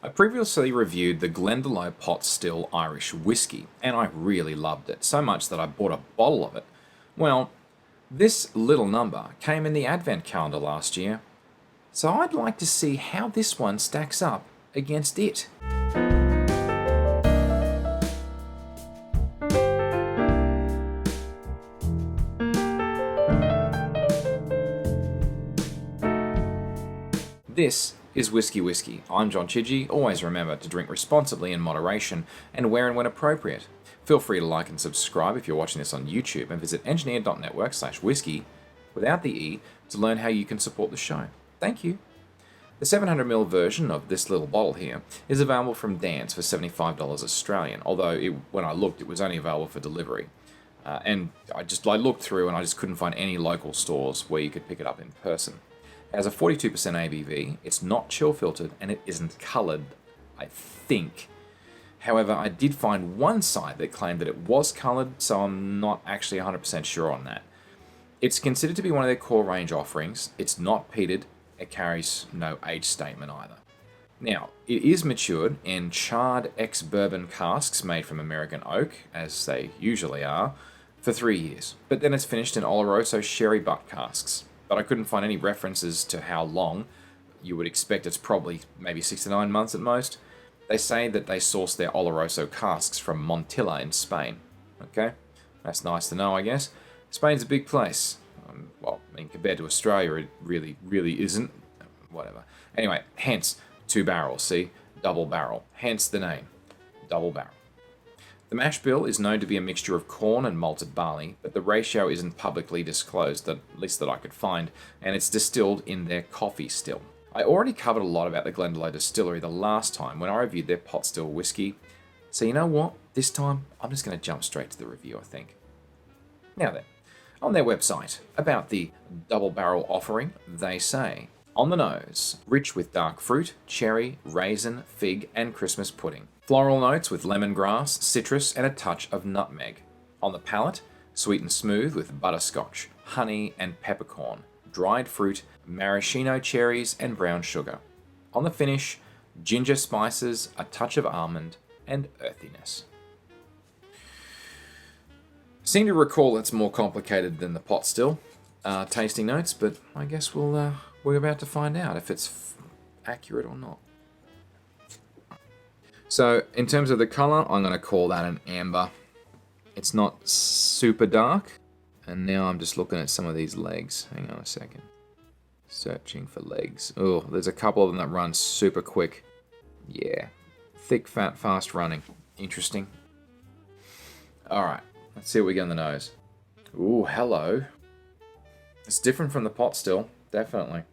I previously reviewed the Glendalough Pot Still Irish Whisky, and I really loved it, so much that I bought a bottle of it. Well, this little number came in the Advent calendar last year, so I'd like to see how this one stacks up against it. This is Whiskey. I'm John Chidgey. Always remember to drink responsibly in moderation and where and when appropriate. Feel free to like and subscribe if you're watching this on YouTube, and visit engineer.network/whiskey without the E to learn how you can support the show. Thank you. The 700ml version of this little bottle here is available from Dan's for $75 Australian, although when I looked it was only available for delivery. And I looked through and I just couldn't find any local stores where you could pick it up in person. It has a 42% ABV, it's not chill filtered, and it isn't coloured, I think. However, I did find one site that claimed that it was coloured, so I'm not actually 100% sure on that. It's considered to be one of their core range offerings. It's not peated. It carries no age statement either. Now, it is matured in charred ex-bourbon casks made from American oak, as they usually are, for 3 years. But then it's finished in Oloroso sherry butt casks. But I couldn't find any references to how long. You would expect it's probably maybe 6 to 9 months at most. They say that they source their Oloroso casks from Montilla in Spain. Okay, that's nice to know, I guess. Spain's a big place. Compared to Australia, it really isn't. Whatever. Anyway, hence 2 barrels, see? Double barrel. Hence the name. Double barrel. The mash bill is known to be a mixture of corn and malted barley, but the ratio isn't publicly disclosed, at least that I could find, and it's distilled in their coffee still. I already covered a lot about the Glendalough Distillery the last time when I reviewed their pot still whiskey, so you know what? This time, I'm just going to jump straight to the review, I think. Now then, on their website, about the double barrel offering, they say, on the nose, rich with dark fruit, cherry, raisin, fig, and Christmas pudding. Floral notes with lemongrass, citrus, and a touch of nutmeg. On the palate, sweet and smooth with butterscotch, honey, and peppercorn, dried fruit, maraschino cherries, and brown sugar. On the finish, ginger spices, a touch of almond, and earthiness. Seem to recall it's more complicated than the pot still tasting notes, but I guess we're about to find out if it's accurate or not. So, in terms of the colour, I'm going to call that an amber. It's not super dark. And now I'm just looking at some of these legs. Hang on a second. Searching for legs. Oh, there's a couple of them that run super quick. Yeah. Thick, fat, fast running. Interesting. Alright, let's see what we get on the nose. Ooh, hello. It's different from the pot still, definitely.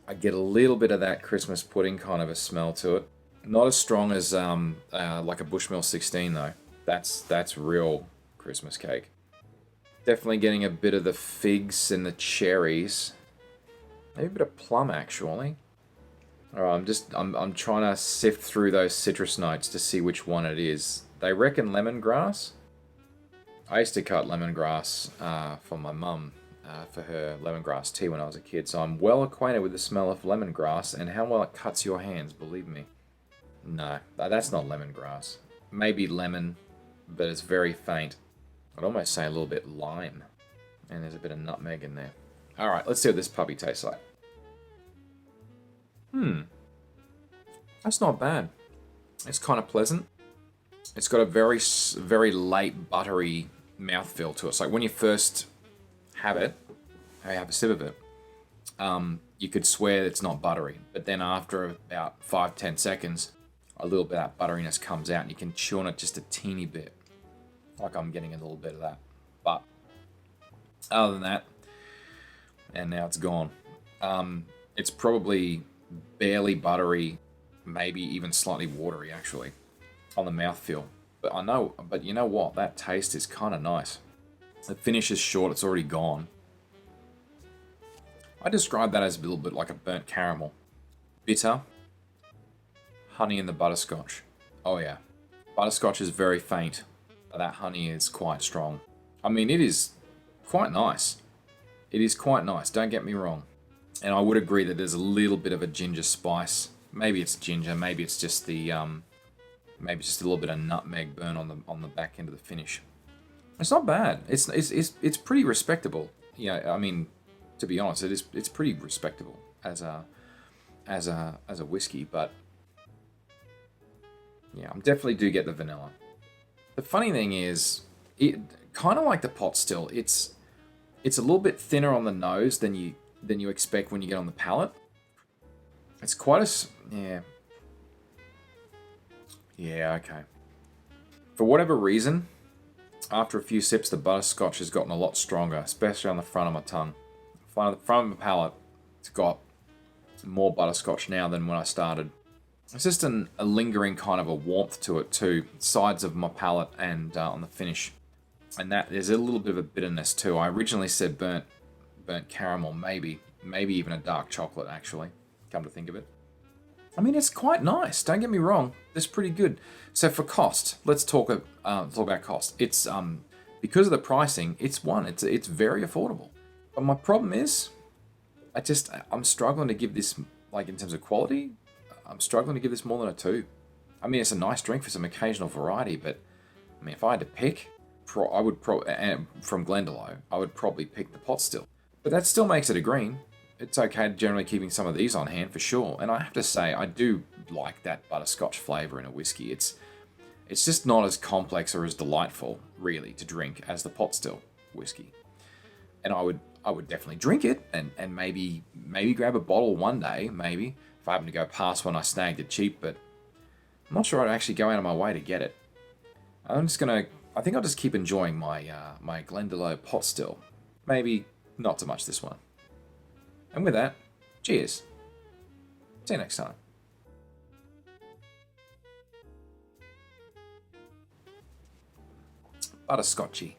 I get a little bit of that Christmas pudding kind of a smell to it. Not as strong as like a Bushmill 16 though. That's real Christmas cake. Definitely getting a bit of the figs and the cherries. Maybe a bit of plum actually. Alright, I'm trying to sift through those citrus notes to see which one it is. They reckon lemongrass. I used to cut lemongrass for my mum for her lemongrass tea when I was a kid, so I'm well acquainted with the smell of lemongrass and how well it cuts your hands, believe me. No, that's not lemongrass. Maybe lemon, but it's very faint. I'd almost say a little bit lime. And there's a bit of nutmeg in there. Alright, let's see what this puppy tastes like. That's not bad. It's kind of pleasant. It's got a very late buttery mouthfeel to it. So like when you first have it, have a sip of it, you could swear it's not buttery. But then after about 5-10 seconds, a little bit of that butteriness comes out and you can chew on it just a teeny bit. Like I'm getting a little bit of that. But other than that, and now it's gone. It's probably barely buttery, maybe even slightly watery actually, on the mouthfeel. But you know what? That taste is kind of nice. The finish is short, it's already gone. I describe that as a little bit like a burnt caramel. Bitter. Honey in the butterscotch. Oh yeah. Butterscotch is very faint. That honey is quite strong. I mean, it is quite nice. It is quite nice, don't get me wrong. And I would agree that there's a little bit of a ginger spice Maybe it's ginger. Maybe it's just the maybe it's just a little bit of nutmeg burn on the back end of the finish. It's not bad. It's pretty respectable. Yeah, I mean, to be honest, it's pretty respectable as a whiskey. But yeah, I definitely do get the vanilla. The funny thing is, it kind of like the pot still. It's a little bit thinner on the nose than you expect when you get on the palate. It's quite yeah. Yeah, okay. For whatever reason, after a few sips, the butterscotch has gotten a lot stronger, especially on the front of my tongue. Front of my palate, it's got more butterscotch now than when I started. It's just a lingering kind of a warmth to it too, sides of my palate and on the finish. And that there's a little bit of a bitterness too. I originally said burnt caramel, maybe even a dark chocolate actually. Come to think of it. I mean, it's quite nice. Don't get me wrong. It's pretty good. So for cost, let's talk about cost. It's because of the pricing. It's very affordable. But my problem is, I'm struggling to give this, like, in terms of quality. I'm struggling to give this more than a 2. I mean, it's a nice drink for some occasional variety, but I mean, if I had to pick, from Glendalough, I would probably pick the pot still. But that still makes it a green. It's okay generally keeping some of these on hand for sure. And I have to say, I do like that butterscotch flavour in a whiskey. It's just not as complex or as delightful, really, to drink as the pot still whiskey. And I would definitely drink it and maybe grab a bottle one day, maybe, if I happen to go past one I snagged it cheap, but I'm not sure I'd actually go out of my way to get it. I think I'll just keep enjoying my my Glendalough pot still. Maybe not so much this one. And with that, cheers. See you next time. Butterscotchy.